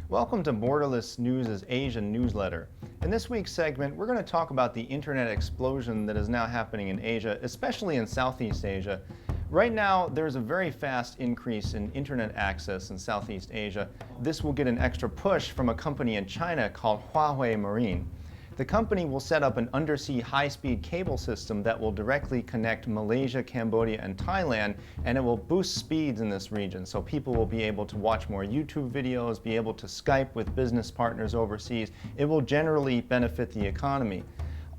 Welcome to Borderless News' Asia newsletter. In this week's segment, we're going to talk about the internet explosion that is now happening in Asia, especially in Southeast Asia. Right now, there's a very fast increase in internet access in Southeast Asia. This will get an extra push from a company in China called Huawei Marine. The company will set up an undersea high-speed cable system that will directly connect Malaysia, Cambodia, and Thailand, and it will boost speeds in this region. So people will be able to watch more YouTube videos, be able to Skype with business partners overseas. It will generally benefit the economy.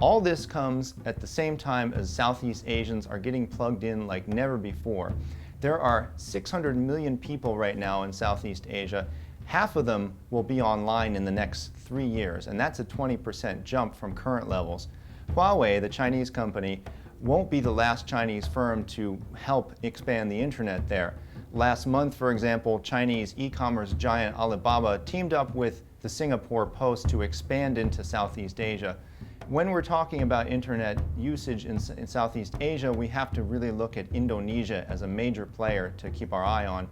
All this comes at the same time as Southeast Asians are getting plugged in like never before. There are 600 million people right now in Southeast Asia. Half of them will be online in the next 3 years, and that's a 20% jump from current levels. Huawei, the Chinese company, won't be the last Chinese firm to help expand the internet there. Last month, for example, Chinese e-commerce giant Alibaba teamed up with the Singapore Post to expand into Southeast Asia. When we're talking about internet usage in Southeast Asia, we have to really look at Indonesia as a major player to keep our eye on.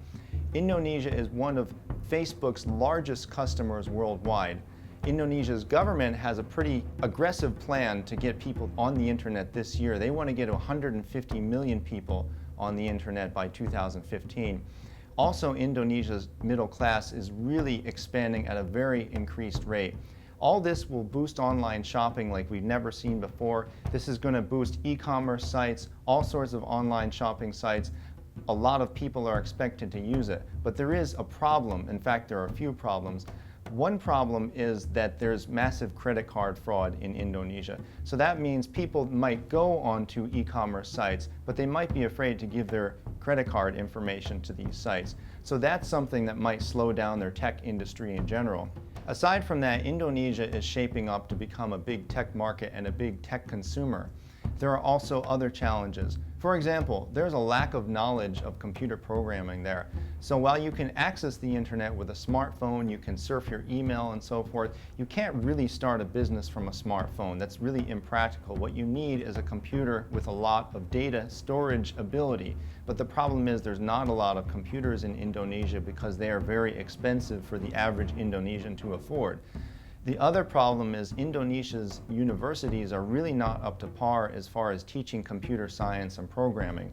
Indonesia is one of Facebook's largest customers worldwide. Indonesia's government has a pretty aggressive plan to get people on the internet this year. They want to get 150 million people on the internet by 2015. Also, Indonesia's middle class is really expanding at a very increased rate. All this will boost online shopping like we've never seen before. This is going to boost e-commerce sites, all sorts of online shopping sites. A lot of people are expected to use it, but there is a problem. In fact, there are a few problems. One problem is that there's massive credit card fraud in Indonesia. So that means people might go onto e-commerce sites, but they might be afraid to give their credit card information to these sites. So that's something that might slow down their tech industry in general. Aside from that, Indonesia is shaping up to become a big tech market and a big tech consumer. There are also other challenges. For example, there's a lack of knowledge of computer programming there. So while you can access the internet with a smartphone, you can surf your email and so forth, you can't really start a business from a smartphone. That's really impractical. What you need is a computer with a lot of data storage ability. But the problem is there's not a lot of computers in Indonesia because they are very expensive for the average Indonesian to afford. The other problem is Indonesia's universities are really not up to par as far as teaching computer science and programming.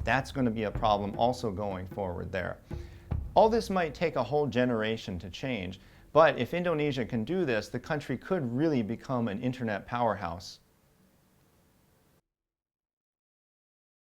That's going to be a problem also going forward there. All this might take a whole generation to change, but if Indonesia can do this, the country could really become an internet powerhouse.